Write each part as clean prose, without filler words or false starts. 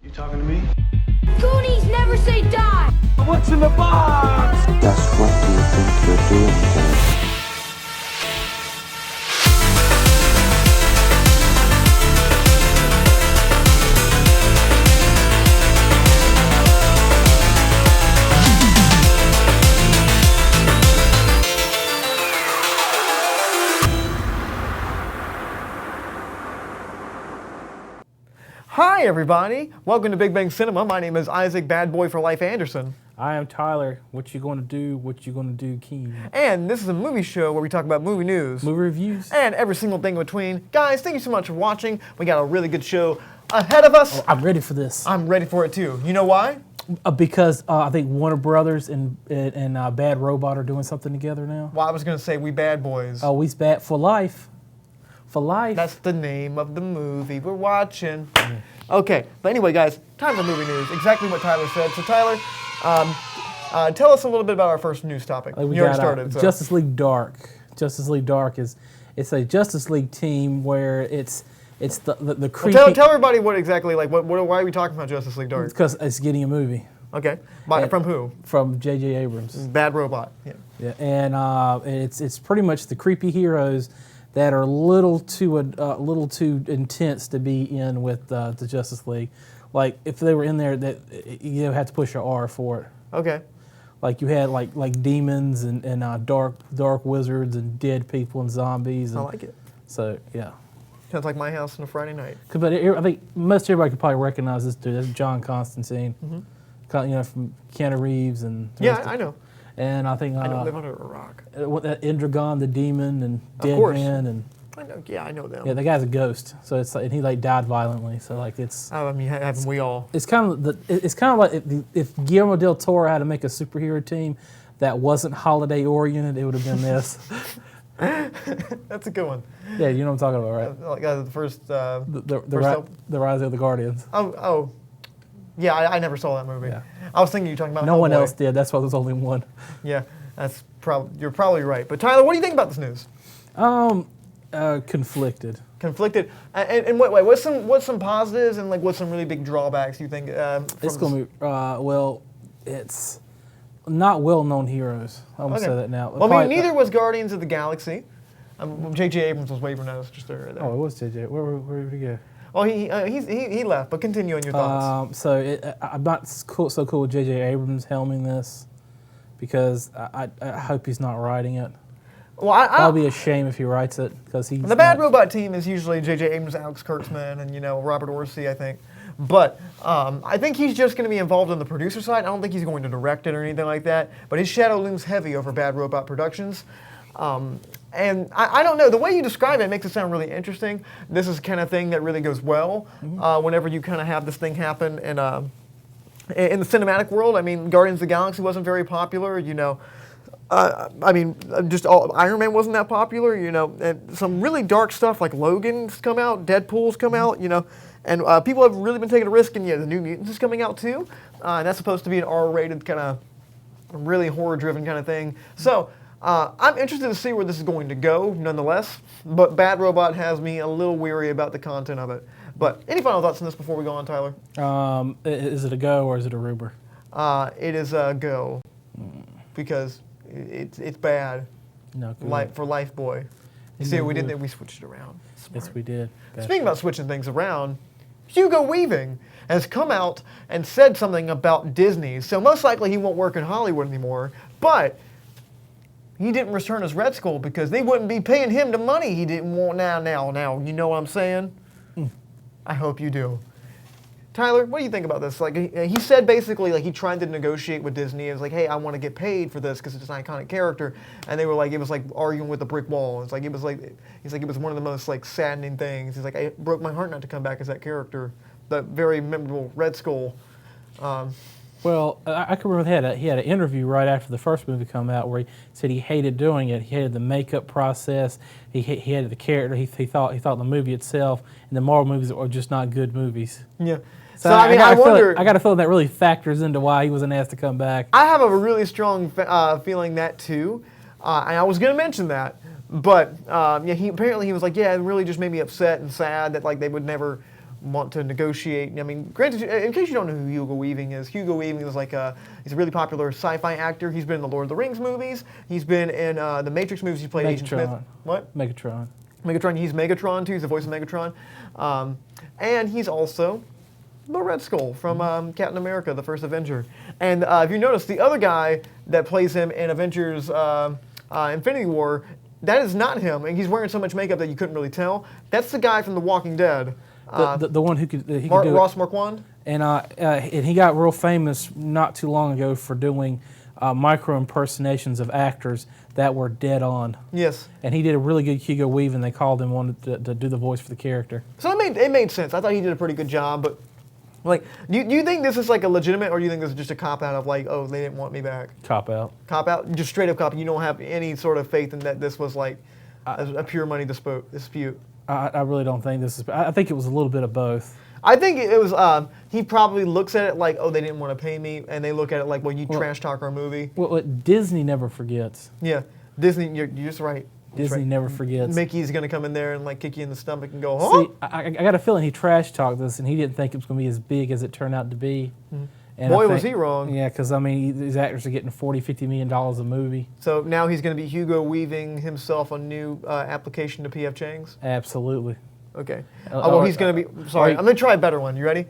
You talking to me? Goonies never say die! What's in the box? Just what do you think you're doing today? Hi everybody, welcome to Big Bang Cinema. My name is Isaac Bad Boy for Life Anderson. I am Tyler. What you gonna do? What you gonna do, Keen? And this is a movie show where we talk about movie news. Movie reviews. And every single thing in between. Guys, thank you so much for watching. We got a really good show ahead of us. Oh, I'm ready for this. I'm ready for it too. You know why? Because I think Warner Brothers and Bad Robot are doing something together now. Well, I was going to say We Bad Boys. Oh, we's bad for life. For life. That's the name of the movie we're watching. Okay, but anyway, guys, time for movie news. Exactly what Tyler said. So, Tyler, tell us a little bit about our first news topic. We you already got, started. So. Justice League Dark. Justice League Dark it's a Justice League team where it's the creepy. Well, tell everybody what exactly, like, why are we talking about Justice League Dark? Because it's getting a movie. Okay, from who? From J.J. Abrams. Bad Robot. Yeah. Yeah, and it's pretty much the creepy heroes that are a little too intense to be in with the Justice League. Like if they were in there, that you had to push an R for it. Okay. Like you had like demons and dark wizards and dead people and zombies. And I like it. So yeah. Sounds like my house on a Friday night. But I think most everybody could probably recognize this dude. That's John Constantine. Mm-hmm. From Keanu Reeves and. Yeah, I know. And I think I don't live under a rock. Indragon the demon and Deadman and I know. Yeah, I know them. yeah, the guy's a ghost. So it's like, and he like died violently. So like it's. I mean, haven't we all? It's kind of like if Guillermo del Toro had to make a superhero team that wasn't holiday oriented, it would have been this. That's a good one. Yeah, you know what I'm talking about, right? Like the first. The Rise of the Guardians. Oh. Yeah, I never saw that movie. Yeah. I was thinking you were talking about. No Hellboy. one else did. That's why there's only one. Yeah, you're probably right. But Tyler, what do you think about this news? Conflicted. Conflicted. And wait, what's some positives and like what's some really big drawbacks you think? It's gonna be it's not well-known heroes. I'm gonna say that now. Well, I mean, neither was Guardians of the Galaxy. J.J. Abrams was waving at us just there. Oh, it was J.J. Where did he go? Well, he left, but continue on your thoughts. I'm not so cool with J.J. Abrams helming this because I hope he's not writing it. Well, that'll be a shame if he writes it because he's. The Bad Robot team is usually J.J. Abrams, Alex Kurtzman, and Robert Orci, I think. But I think he's just going to be involved on the producer side. I don't think he's going to direct it or anything like that. But his shadow looms heavy over Bad Robot Productions. And I don't know, the way you describe it makes it sound really interesting. This is the kind of thing that really goes well whenever you kind of have this thing happen in the cinematic world. I mean, Guardians of the Galaxy wasn't very popular, Iron Man wasn't that popular, and some really dark stuff like Logan's come out, Deadpool's come out, and people have really been taking a risk, and the New Mutants is coming out too, and that's supposed to be an R-rated kind of really horror-driven kind of thing. So. I'm interested to see where this is going to go, nonetheless, but Bad Robot has me a little weary about the content of it. But any final thoughts on this before we go on, Tyler? Is it a go or is it a Ruber? It is a go, because it's bad. No, For Life Boy. You see what we did there? We switched it around. Smart. Yes, we did. Speaking about switching things around, Hugo Weaving has come out and said something about Disney, so most likely he won't work in Hollywood anymore, but he didn't return his Red Skull because they wouldn't be paying him the money he didn't want now. You know what I'm saying? I hope you do. Tyler, what do you think about this? Like he said basically like he tried to negotiate with Disney. It was like, hey, I want to get paid for this because it's an iconic character. And they were like, it was like arguing with a brick wall. He's like, it was one of the most like saddening things. He's like, it broke my heart not to come back as that character. The very memorable Red Skull. Well, I can remember he had an interview right after the first movie come out where he said he hated doing it. He hated the makeup process. He hated the character. He thought the movie itself and the Marvel movies are just not good movies. Yeah. So I mean, I got a feeling that really factors into why he wasn't asked to come back. I have a really strong feeling that too, and I was going to mention that, but he was like, yeah, it really just made me upset and sad that like they would never want to negotiate. I mean, granted, in case you don't know who Hugo Weaving is he's like he's a really popular sci-fi actor. He's been in the Lord of the Rings movies. He's been in the Matrix movies. He played Agent Smith. What? Megatron. Megatron. He's Megatron too. He's the voice of Megatron, and he's also the Red Skull from Captain America: The First Avenger. And if you notice, the other guy that plays him in Avengers Infinity War, that is not him, and he's wearing so much makeup that you couldn't really tell. That's the guy from The Walking Dead. The one who could do Ross it. Marquand. And he got real famous not too long ago for doing micro impersonations of actors that were dead on. Yes. And he did a really good Hugo Weaving. They called him one to do the voice for the character. So it made sense. I thought he did a pretty good job, but like, do you think this is like a legitimate, or do you think this is just a cop out of like, oh, they didn't want me back? Cop out. Cop out, just straight up cop. You don't have any sort of faith in that this was like a pure money dispute. I really don't think this is. I think it was a little bit of both. I think it was. He probably looks at it like, oh, they didn't want to pay me, and they look at it like, well, you trash talk our movie. Well, Disney never forgets. Yeah, Disney. You're just right. That's Disney right. never forgets. Mickey's gonna come in there and like kick you in the stomach and go, huh? See, I got a feeling he trash talked this, and he didn't think it was going to be as big as it turned out to be. Mm-hmm. And Boy, was he wrong. Yeah, because I mean, these actors are getting $40-50 million a movie. So now he's going to be Hugo Weaving himself a new application to P.F. Chang's? Absolutely. Okay. Well, he's going to be... Sorry, I'm going to try a better one. You ready?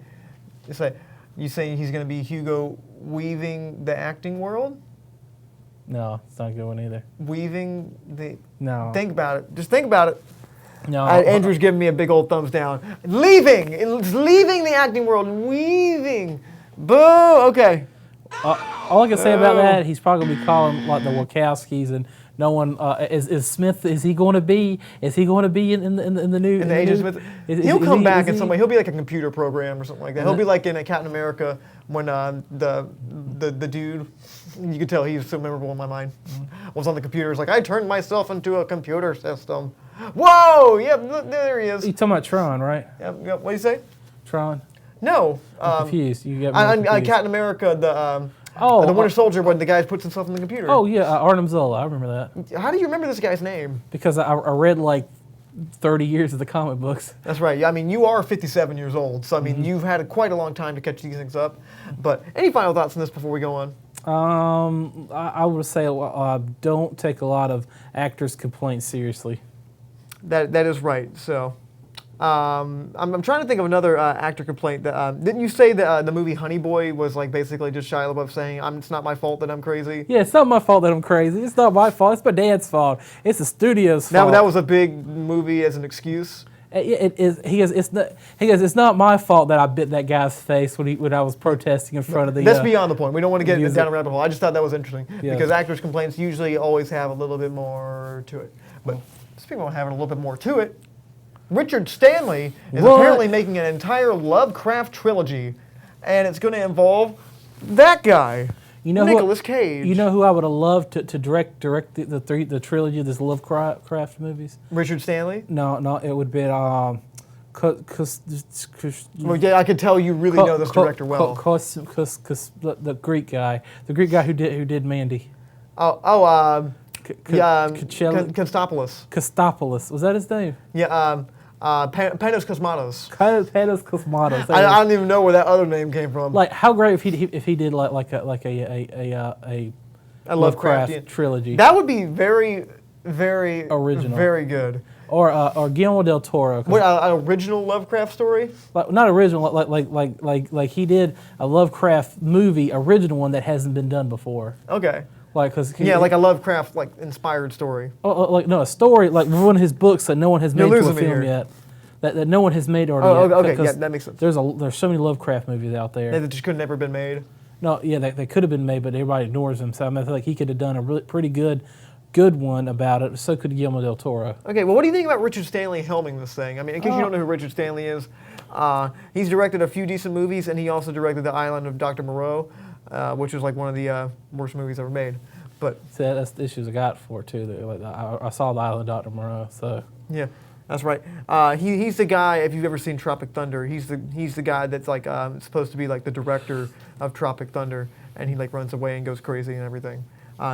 You saying he's going to be Hugo Weaving the acting world? No, it's not a good one either. Weaving the... No. Think about it. Just think about it. No. Andrew's giving me a big old thumbs down. Leaving! It's leaving the acting world. Weaving! Boo! Okay. All I can say about that, he's probably going to be calling like the Wachowskis, and no one is Smith. Is he going to be? Is he going to be in the new? In the Agent Smith? He'll come back in some way. He'll be like a computer program or something like that. He'll be like in a Captain America when the dude, you could tell he's so memorable in my mind, was on the computer. It's like, I turned myself into a computer system. Whoa! Yep, there he is. You're talking about Tron, right? Yep. What do you say? Tron. No. I'm confused. You got me confused. Captain America, the Winter Soldier, when the guy puts himself in the computer. Oh yeah, Arnim Zola. I remember that. How do you remember this guy's name? Because I read like 30 years of the comic books. That's right. I mean, you are 57 years old, so I mean, you've had quite a long time to catch these things up. But any final thoughts on this before we go on? I would say don't take a lot of actors' complaints seriously. That is right. So. I'm trying to think of another actor complaint. That didn't you say that the movie Honey Boy was like basically just Shia LaBeouf saying, "It's not my fault that I'm crazy." Yeah, it's not my fault that I'm crazy. It's not my fault. It's my dad's fault. It's the studio's fault. That was a big movie as an excuse. It is. He goes. It's not my fault that I bit that guy's face when I was protesting in front of the. That's beyond the point. We don't want to get down a rabbit hole. I just thought that was interesting because actors' complaints usually always have a little bit more to it. But speaking of having a little bit more to it. Richard Stanley is apparently making an entire Lovecraft trilogy, and it's going to involve that guy, Nicolas Cage. You know who I would have loved to direct the trilogy of this Lovecraft movies? Richard Stanley? No, it would be well, yeah, I could tell you really know this director well. The Greek guy who did Mandy. Konstopoulos. Konstopoulos, was that his name? Yeah. Panos Cosmatos. Panos Cosmatos. I don't even know where that other name came from. Like, how great if he did like a Lovecraft trilogy. That would be very, very original, very good. Or Guillermo del Toro. What, an original Lovecraft story? Like, not original, like he did a Lovecraft movie, original one that hasn't been done before. Okay. Like a Lovecraft inspired story. A story like one of his books that no one has made to a film yet. That no one has made already yet. Okay, yeah, that makes sense. There's so many Lovecraft movies out there. That just could never been made. No, yeah, they could have been made, but everybody ignores them. So I feel like he could have done a really pretty good one about it. So could Guillermo del Toro. Okay, well, what do you think about Richard Stanley helming this thing? I mean, in case you don't know who Richard Stanley is, he's directed a few decent movies, and he also directed The Island of Dr. Moreau, which was like one of the worst movies ever made. But see, that's the issues I got for it too. I saw The Island of Dr. Moreau, so yeah, that's right. He's the guy. If you've ever seen Tropic Thunder, he's the guy that's like supposed to be like the director of Tropic Thunder, and he like runs away and goes crazy and everything.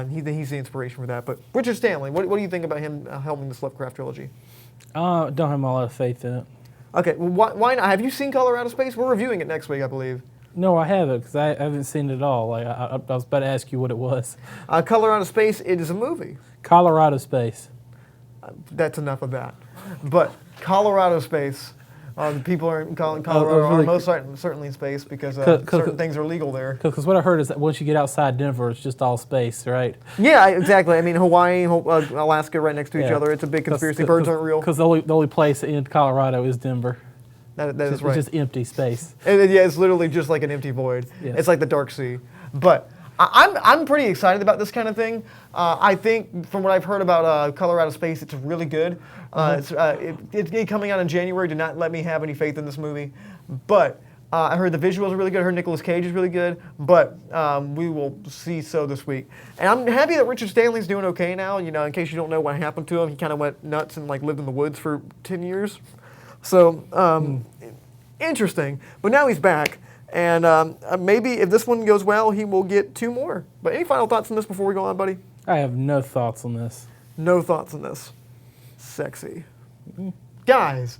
He's the inspiration for that. But Richard Stanley, what do you think about him helming this Lovecraft trilogy? Don't have a lot of faith in it. Okay, well, why not? Have you seen Color Out of Space? We're reviewing it next week, I believe. No, I haven't, because I haven't seen it at all. Like I was about to ask you what it was. Color Out of Space, it is a movie. Colorado Space. That's enough of that. But Colorado Space, the people in Colorado are most certainly in space because certain things are legal there. Because what I heard is that once you get outside Denver, it's just all space, right? Yeah, exactly. I mean, Hawaii, Alaska, right next to each Yeah. other. It's a big conspiracy. Birds aren't real. Because the only place in Colorado is Denver. That is right. It's just empty space. Yeah, it's literally just like an empty void. Yes. It's like the Dark Sea. But I'm pretty excited about this kind of thing. I think from what I've heard about Colorado Space, it's really good. It's coming out in January. Do not let me have any faith in this movie. But I heard the visuals are really good. I heard Nicolas Cage is really good. But we will see so this week. And I'm happy that Richard Stanley's doing okay now. You know, in case you don't know what happened to him, he kind of went nuts and like lived in the woods for 10 years. So interesting. But now he's back. And maybe if this one goes well, he will get 2 more. But any final thoughts on this before we go on, buddy? I have no thoughts on this. No thoughts on this. Sexy. Guys,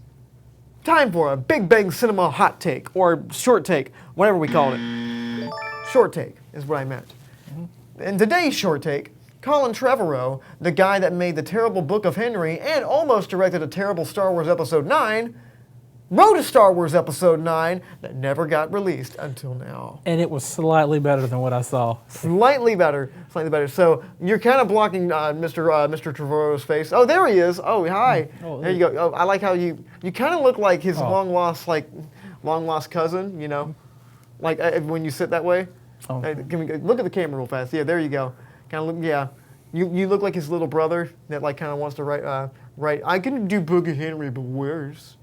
time for a Big Bang Cinema hot take, or short take, whatever we call it. Short take is what I meant. In today's short take, Colin Trevorrow, the guy that made the terrible Book of Henry and almost directed a terrible Star Wars Episode 9, wrote a Star Wars Episode 9 that never got released until now. And it was slightly better than what I saw. Slightly better. So you're kind of blocking Mr. Trevorrow's face. Oh, there he is. Oh, hi. Oh, there you go. Oh, I like how you kind of look like his long lost cousin. You know, like when you sit that way. Oh. Look at the camera real fast. Yeah, there you go. Kind of look. Yeah, you look like his little brother that like kind of wants to write. I can do Book of Henry, but worse.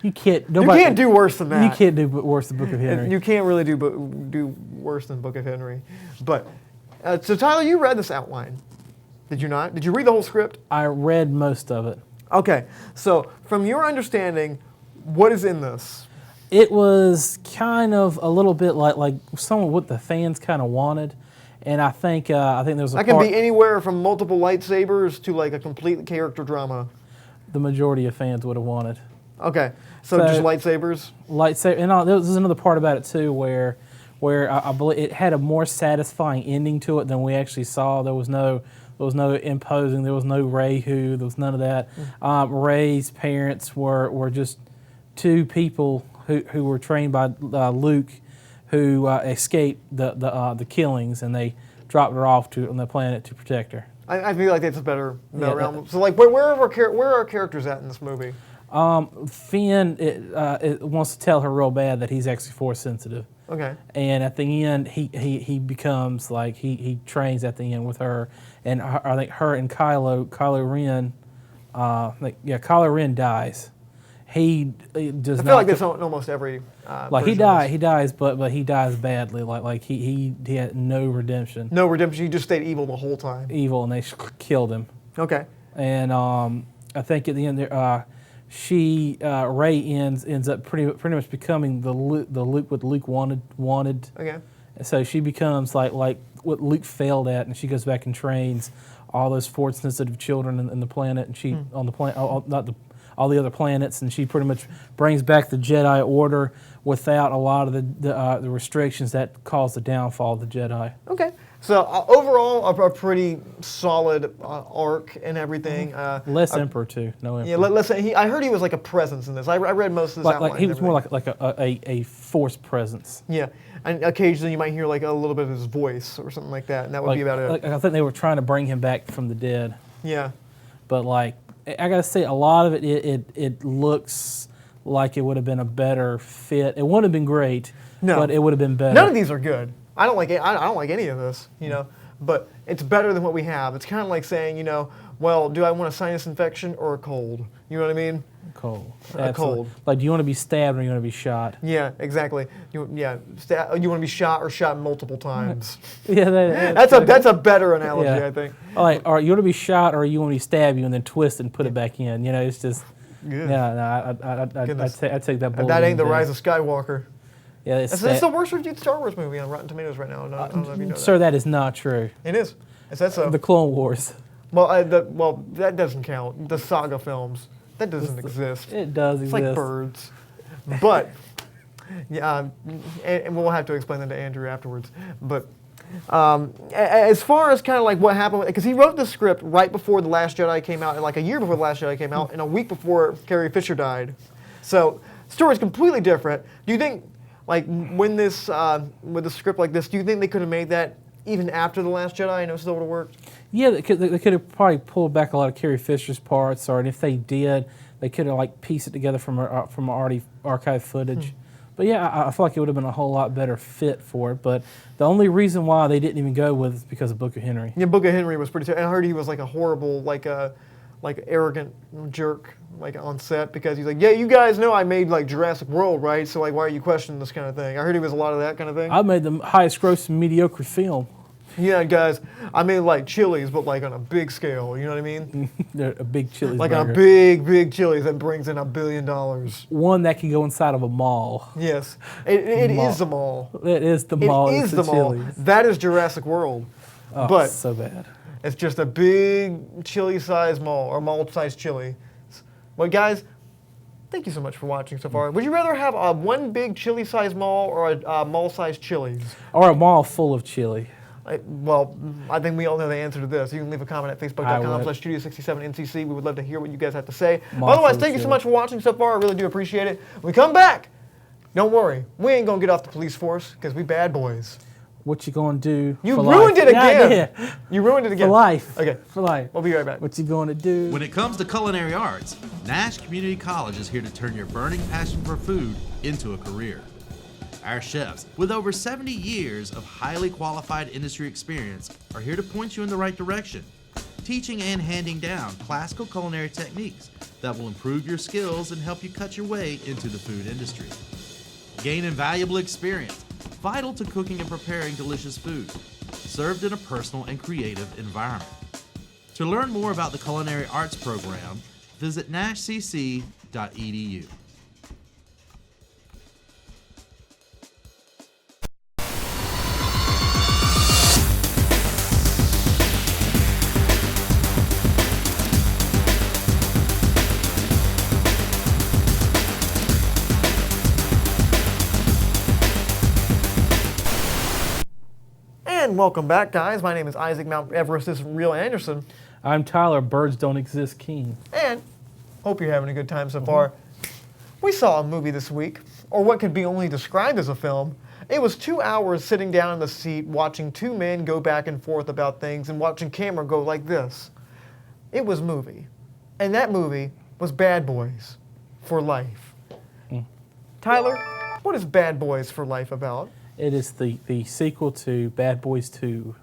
You can't. You can't do worse than that. You can't do worse than Book of Henry. You can't really do worse than Book of Henry. But so Tyler, you read this outline, did you not? Did you read the whole script? I read most of it. Okay. So from your understanding, what is in this? It was kind of a little bit like some of what the fans kind of wanted, and I think there was a that can be anywhere from multiple lightsabers to like a complete character drama. The majority of fans would have wanted. Okay, so just lightsabers. Lightsaber, and there was another part about it too, where I believe it had a more satisfying ending to it than we actually saw. There was no imposing. There was no Rey-Hu. There was none of that. Rey's parents were just 2 people who were trained by Luke, who escaped the killings, and they dropped her off on the planet to protect her. I feel like that's a better realm. So like, where are our characters at in this movie? Finn it wants to tell her real bad that he's actually Force sensitive. Okay. And at the end, he becomes like he trains at the end with her, and I think her and Kylo Ren, Kylo Ren dies. He does not. I feel like that's almost every. Like he dies, but he dies badly. Like he had no redemption. No redemption. He just stayed evil the whole time. Evil, and they killed him. Okay. And I think at the end there, Rey ends up pretty much becoming the Luke what Luke wanted. Okay. And so she becomes like what Luke failed at, and she goes back and trains all those Force sensitive children in the planet, and she on the planet, all the other planets, and she pretty much brings back the Jedi Order without a lot of the restrictions that caused the downfall of the Jedi. Okay. So overall, a pretty solid arc and everything. Less Emperor too, no Emperor. Yeah, let's say I heard he was like a presence in this. I read most of this outline. Like he was more like a Force presence. Yeah, and occasionally you might hear like a little bit of his voice or something like that, and that would be about it. Like I think they were trying to bring him back from the dead. Yeah. But like I gotta say, a lot of it looks like it would have been a better fit. It wouldn't have been great, but it would have been better. None of these are good. I don't like it. I don't like any of this, but it's better than what we have. It's kind of like saying, well, do I want a sinus infection or a cold? You know what I mean? Cold. A cold. Like, do you want to be stabbed or do you want to be shot? Yeah, exactly. You want to be shot or shot multiple times. Yeah, that's a better analogy, I think. Like, or you want to be shot or you want to be stabbed you and then twist and put it back in. It's just. Good. Yeah, I'd take that bullet. That ain't the Rise of Skywalker. Yeah, it's the worst reviewed Star Wars movie on Rotten Tomatoes right now. I don't know if you know that. Sir, that is not true. It is. Is that so? The Clone Wars. Well, that doesn't count. The saga films. That doesn't exist. It does It's exist. like birds. But, yeah, and we'll have to explain that to Andrew afterwards. But as far as kind of like what happened, because he wrote the script right before The Last Jedi came out, and like a year before The Last Jedi came out, and a week before Carrie Fisher died. So, the story's completely different. Do you think, like, when this, with a script like this, do you think they could have made that even after The Last Jedi and it still would have worked? Yeah, they could have probably pulled back a lot of Carrie Fisher's parts, and if they did, they could have like pieced it together from already archived footage. But yeah, I feel like it would have been a whole lot better fit for it. But the only reason why they didn't even go with it is because of Book of Henry. Yeah, Book of Henry was pretty terrible. I heard he was like a horrible, like arrogant jerk, like on set, because he's like, yeah, you guys know I made like Jurassic World, right? So like, why are you questioning this kind of thing? I heard he was a lot of that kind of thing. I made the highest grossing mediocre film. Yeah, guys, I made like Chili's, but like on a big scale. You know what I mean? A big Chili's Like burger. a big Chili's that brings in $1 billion. One that can go inside of a mall. Yes, it Mall. is the mall. It is the mall. It It's is the the mall. Chili's. That is Jurassic World. Oh, but so bad. it's just a big chili-sized mall, or mall-sized chili. Well, guys, thank you so much for watching so far. Would you rather have one big chili-sized mall or a mall-sized Chili's? Or a mall full of chili. Well, I think we all know the answer to this. You can leave a comment at I facebook.com/studio67ncc. We would love to hear what you guys have to say. Mall Otherwise, full thank of you so chili. much for watching so far. I really do appreciate it. When we come back, don't worry. We ain't going to get off the police force because we bad boys. What you gonna do? You for ruined life? it again. Yeah, You ruined it again. for life. Okay. For life. We'll be right back. What you gonna do? When it comes to culinary arts, Nash Community College is here to turn your burning passion for food into a career. Our chefs, with over 70 years of highly qualified industry experience, are here to point you in the right direction, teaching and handing down classical culinary techniques that will improve your skills and help you cut your way into the food industry. Gain invaluable experience, vital to cooking and preparing delicious food, served in a personal and creative environment. To learn more about the Culinary Arts program, visit nashcc.edu. And welcome back, guys. My name is Isaac Mount Everest. This is Real Anderson. I'm Tyler. Birds don't exist. King. And hope you're having a good time so far. We saw a movie this week, or what could be only described as a film. It was 2 hours sitting down in the seat watching two men go back and forth about things and watching camera go like this. It was movie. And that movie was Bad Boys for Life. Tyler, what is Bad Boys for Life about? It is the sequel to Bad Boys 2.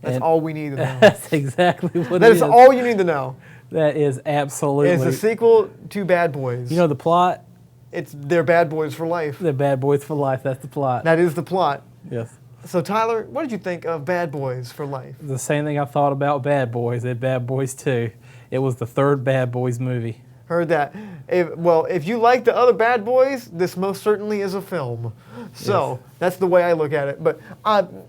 That's And all we need to know. That's exactly what That it is is. all you need to know. That is absolutely. It's a sequel to Bad Boys. You know the plot? They're Bad Boys for Life. They're Bad Boys for Life. That's the plot. That is the plot. Yes. So Tyler, what did you think of Bad Boys for Life? The same thing I thought about Bad Boys at Bad Boys 2. It was the third Bad Boys movie. Heard that. If you like the other Bad Boys, this most certainly is a film. So that's the way I look at it. But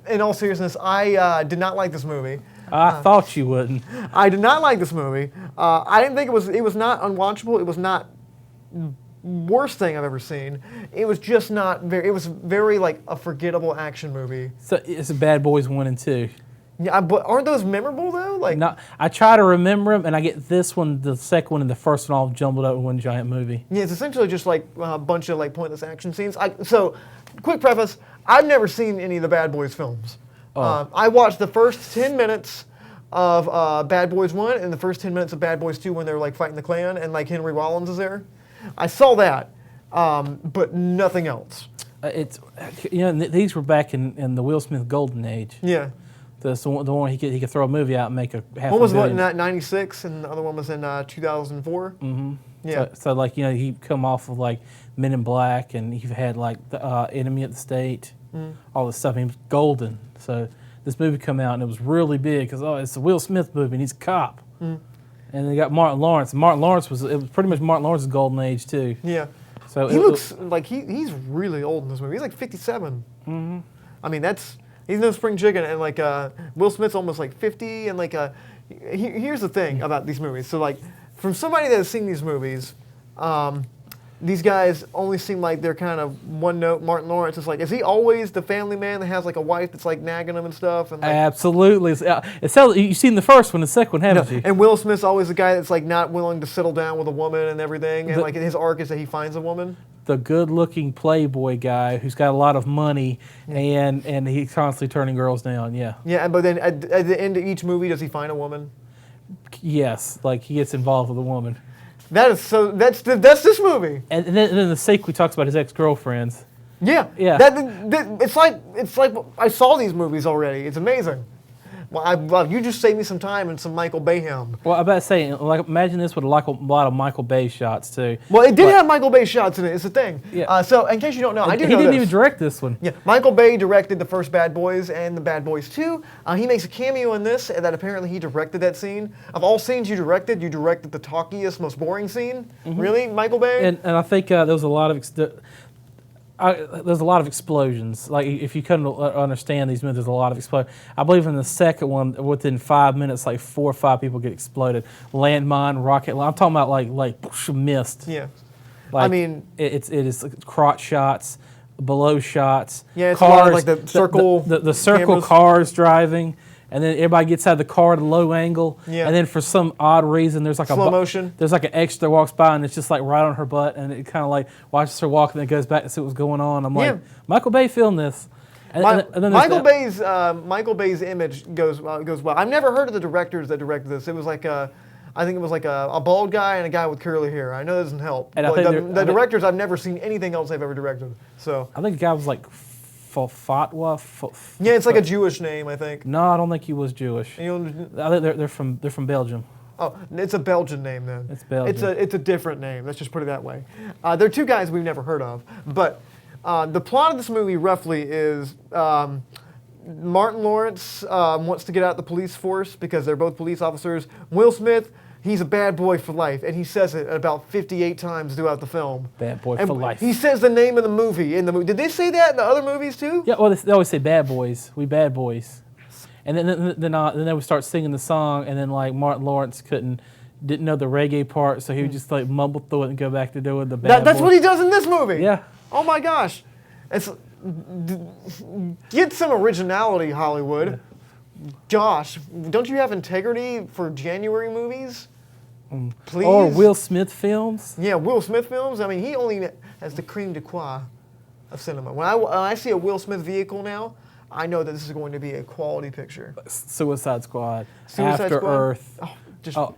in all seriousness, I did not like this movie. I thought you wouldn't. I did not like this movie. I didn't think it was not unwatchable. It was not worst thing I've ever seen. It was just not very. It was very like a forgettable action movie. So it's a Bad Boys 1 and 2. Yeah, but aren't those memorable though? Like, No, I try to remember them, and I get this one, the second one, and the first one all jumbled up in one giant movie. yeah, it's essentially just like a bunch of like pointless action scenes. So, quick preface: I've never seen any of the Bad Boys films. I watched the first 10 minutes of Bad Boys 1 and the first 10 minutes of Bad Boys 2 when they're like fighting the Klan and like Henry Rollins is there. I saw that, but nothing else. These were back in the Will Smith golden age. Yeah. The one he could throw a movie out and make a half One was a what, billion. in 96 and the other one was in 2004? Mm-hmm. Yeah. So like, he'd come off of like Men in Black, and he had like the Enemy at the State, all this stuff. He was golden. So this movie come out, and it was really big because it's a Will Smith movie, and he's a cop. And they got Martin Lawrence. Martin Lawrence was pretty much Martin Lawrence's golden age too. Yeah. So He looks like he's really old in this movie. He's like 57. Mm-hmm. I mean, he's no spring chicken, and like Will Smith's almost like 50, and like here's the thing about these movies. So like from somebody that has seen these movies, these guys only seem like they're kind of one note. Martin Lawrence is like, is he always the family man that has like a wife that's like nagging him and stuff? And like, Absolutely. You've seen the first one, the second one, haven't you? and Will Smith's always the guy that's like not willing to settle down with a woman and everything. And like his arc is that he finds a woman. The good-looking playboy guy who's got a lot of money, and he's constantly turning girls down. Yeah. Yeah, but then at the end of each movie, does he find a woman? Yes, like he gets involved with a woman. That's this movie. And then the sequel talks about his ex-girlfriends. Yeah. Yeah. It's like I saw these movies already. It's amazing. Well, you just saved me some time and some Michael Bayhem. Well, I'm about to say, like, imagine this with a lot of Michael Bay shots too. Well, it did have Michael Bay shots in it. It's the thing. Yeah. So, in case you don't know, I do know He didn't this. even direct this one. Yeah, Michael Bay directed the first Bad Boys and the Bad Boys 2. He makes a cameo in this, and that apparently he directed that scene. Of all scenes you directed the talkiest, most boring scene. Mm-hmm. Really, Michael Bay? And I think there was a lot of there's a lot of explosions. Like, if you couldn't understand these movies, there's a lot of explosions. I believe in the second one, within 5 minutes, like 4 or 5 people get exploded. Landmine, rocket. I'm talking about like mist. Yeah. Like, I mean, it is crotch shots, below shots. Yeah, it's cars, a lot of like the circle. The circle cameras. cars driving. And then everybody gets out of the car at a low angle. Yeah. And then for some odd reason, there's like Slow motion. There's like an extra that walks by and it's just like right on her butt, and it kind of like watches her walk and then goes back to see what's going on. I'm like, Michael Bay filmed this. And then Michael Bay's image goes well. I've never heard of the directors that directed this. It was like I think it was like a bald guy and a guy with curly hair. I know that doesn't help. And I But think the directors, I've never seen anything else they've ever directed. So I think the guy was like Fatwa. yeah, it's like a Jewish name, I think. No, I don't think he was Jewish. I think they're from Belgium. Oh, it's a Belgian name then. It's Belgian. It's a different name. Let's just put it that way. They're two guys we've never heard of. But the plot of this movie roughly is Martin Lawrence wants to get out the police force because they're both police officers. Will Smith, he's a bad boy for life, and he says it about 58 times throughout the film. Bad boy for life. He says the name of the movie in the movie. Did they say that in the other movies too? Yeah, well, they always say bad boys. We bad boys. And then they would start singing the song, and then like Martin Lawrence didn't know the reggae part, so he would just like mumble through it and go back to doing the bad That's boy. what he does in this movie. Yeah. Oh my gosh. Get some originality, Hollywood. Josh, don't you have integrity for January movies? Please. Or Will Smith films. Yeah, Will Smith films. I mean, he only has the creme de quoi of cinema. When I see a Will Smith vehicle now, I know that this is going to be a quality picture. Suicide Squad. Suicide After Squad? Earth.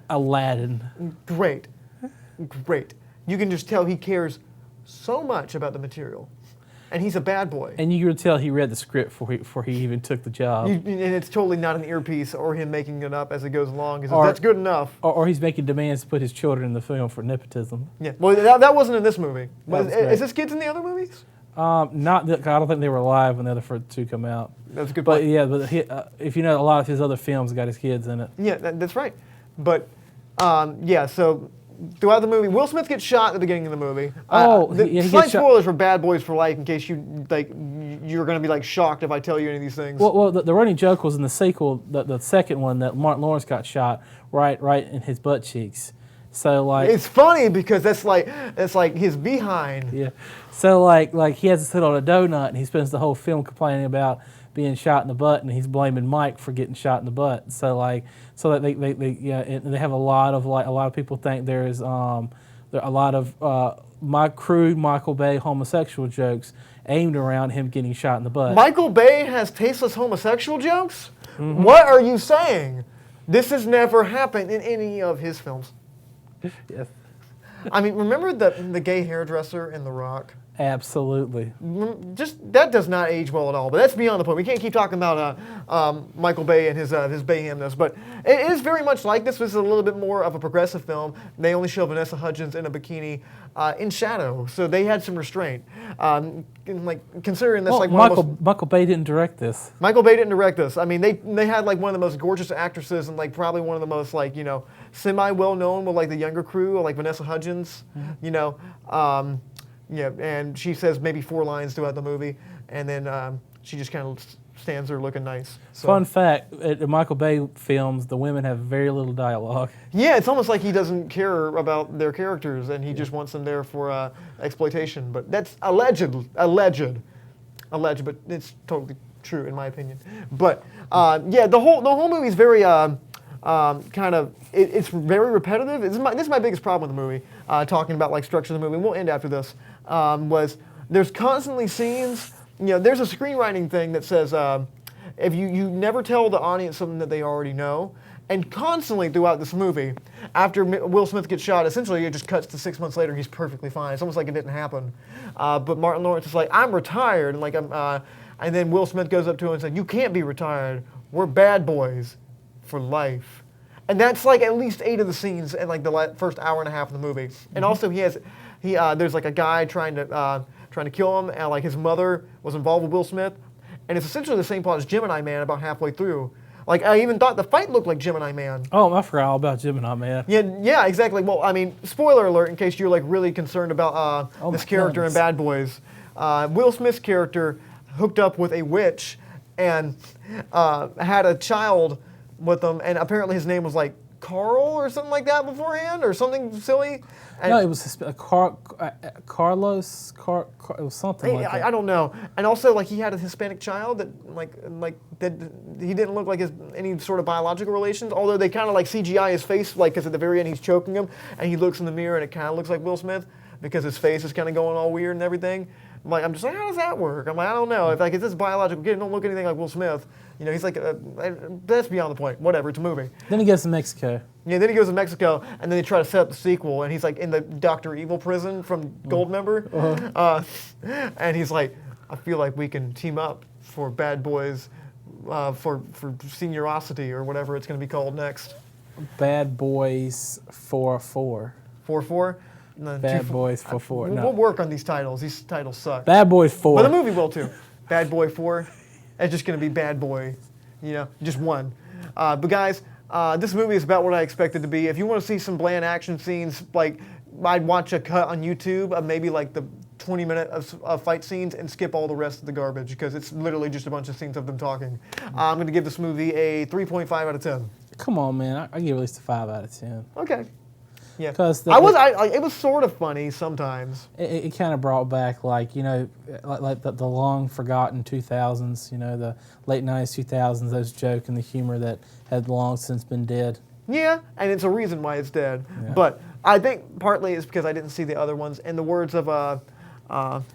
Aladdin. Great. You can just tell he cares so much about the material. And he's a bad boy. And you can tell he read the script before he even took the job. And it's totally not an earpiece or him making it up as it goes along. Because that's good enough. Or he's making demands to put his children in the film for nepotism. Yeah. Well, that wasn't in this movie. Is this kids in the other movies? Not that, I don't think they were alive when the other two come out. That's a good point. But yeah, if you know, a lot of his other films got his kids in it. Yeah, that's right. But so throughout the movie, Will Smith gets shot at the beginning of the movie. Slight spoilers for Bad Boys for Life in case you're going to be like shocked if I tell you any of these things. Well, the running joke was in the sequel, the second one, that Martin Lawrence got shot right in his butt cheeks. So like it's funny because that's like his behind. Yeah. So like he has to sit on a donut and he spends the whole film complaining about being shot in the butt, and he's blaming Mike for getting shot in the butt. So that they have a lot of people think there's a lot of crude Michael Bay homosexual jokes aimed around him getting shot in the butt. Michael Bay has tasteless homosexual jokes? Mm-hmm. What are you saying? This has never happened in any of his films. Yes. I mean, remember the gay hairdresser in The Rock? Absolutely. Just that does not age well at all. But that's beyond the point. We can't keep talking about Michael Bay and his Bayhamness. But it is very much like this. This is a little bit more of a progressive film. They only show Vanessa Hudgens in a bikini in shadow, so they had some restraint. Considering this, Michael Bay didn't direct this. Michael Bay didn't direct this. I mean, they had like one of the most gorgeous actresses and like probably one of the most like semi well known with like the younger crew, like Vanessa Hudgens. Yeah, and she says maybe 4 lines throughout the movie, and then she just kind of stands there looking nice. So. Fun fact: at the Michael Bay films, the women have very little dialogue. Yeah, it's almost like he doesn't care about their characters, and he just wants them there for exploitation. But that's alleged, but it's totally true in my opinion. But yeah, the whole movie is very kind of it's very repetitive. This is my biggest problem with the movie. Talking about like structure of the movie, and we'll end after this. Was there's constantly scenes. There's a screenwriting thing that says if you never tell the audience something that they already know. And constantly throughout this movie, after Will Smith gets shot, essentially it just cuts to 6 months later. He's perfectly fine. It's almost like it didn't happen. But Martin Lawrence is like, I'm retired, and then Will Smith goes up to him and says, "You can't be retired. We're bad boys for life." And that's like at least 8 of the scenes in like the first hour and a half of the movie. And also there's like a guy trying to kill him, and like his mother was involved with Will Smith, and it's essentially the same plot as Gemini Man about halfway through. Like, I even thought the fight looked like Gemini Man. Oh, I forgot all about Gemini Man. Yeah, exactly. Well, I mean, spoiler alert in case you're like really concerned about this character in Bad Boys. Will Smith's character hooked up with a witch and had a child with them, and apparently his name was like Carl or something like that beforehand, or something silly. And no, it was Carlos. It was something like that. I don't know. And also, like, he had a Hispanic child that, that he didn't look like any sort of biological relations. Although they kind of like CGI his face, like, because at the very end he's choking him, and he looks in the mirror and it kind of looks like Will Smith because his face is kind of going all weird and everything. I'm just like, how does that work? I'm like, I don't know. If this biological kid don't look anything like Will Smith, he's like, that's beyond the point. Whatever, it's a movie. Then he goes to Mexico. Yeah, then he goes to Mexico, and then they try to set up the sequel, and he's like in the Dr. Evil prison from Goldmember, and he's like, I feel like we can team up for Bad Boys, for seniorosity or whatever it's going to be called next. Bad Boys 4-4. 4-4. Bad Boys 4-4. No. We'll work on these titles. These titles suck. Bad Boys 4. But the movie will too. Bad Boy 4. It's just going to be Bad Boy, just one. But guys, this movie is about what I expected to be. If you want to see some bland action scenes, like I'd watch a cut on YouTube of maybe like the 20-minute of fight scenes and skip all the rest of the garbage because it's literally just a bunch of scenes of them talking. I'm going to give this movie a 3.5 out of 10. Come on, man. I give at least a 5 out of 10. Okay. Yeah. Because it was sort of funny sometimes. It kind of brought back like the long forgotten 2000s, the late 90s, 2000s, those jokes and the humor that had long since been dead. Yeah, and it's a reason why it's dead. Yeah. But I think partly it's because I didn't see the other ones. And the words of from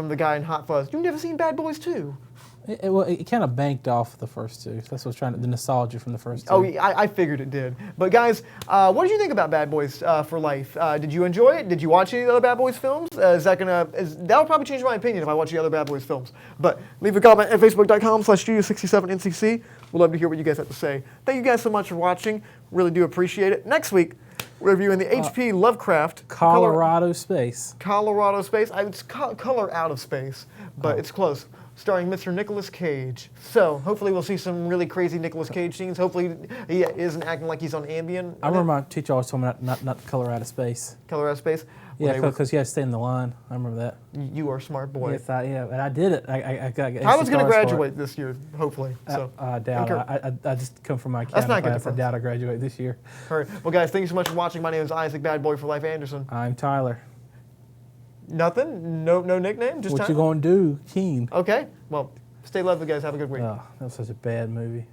the guy in Hot Fuzz, "You've never seen Bad Boys 2." It kind of banked off the first two. That's what I was trying to, the nostalgia from the first two. Oh, yeah, I figured it did. But guys, what did you think about Bad Boys for Life? Did you enjoy it? Did you watch any other Bad Boys films? That'll probably change my opinion if I watch the other Bad Boys films. But leave a comment at facebook.com/studio67ncc. We'd love to hear what you guys have to say. Thank you guys so much for watching. Really do appreciate it. Next week, we're reviewing the H.P. Lovecraft Colorado Space. Colorado Space. It's Color Out of Space, but it's close. Starring Mr. Nicolas Cage. So hopefully we'll see some really crazy Nicolas Cage scenes. Hopefully he isn't acting like he's on Ambien. I remember my teacher always told me not Color Out of Space. Color Out of Space? Yeah, because you had to stay in the line. I remember that. You are a smart boy. Yes, and I did it. I got. Tyler's going to graduate this year, hopefully. So I doubt it. I just come from my That's not class. good. I doubt I graduate this year. All right. Well, guys, thank you so much for watching. My name is Isaac Bad Boy for Life Anderson. I'm Tyler. Nothing? No nickname? Just what Tyler? you going to do, Keen? Okay. Well, stay lovely, guys. Have a good week. Oh, that was such a bad movie.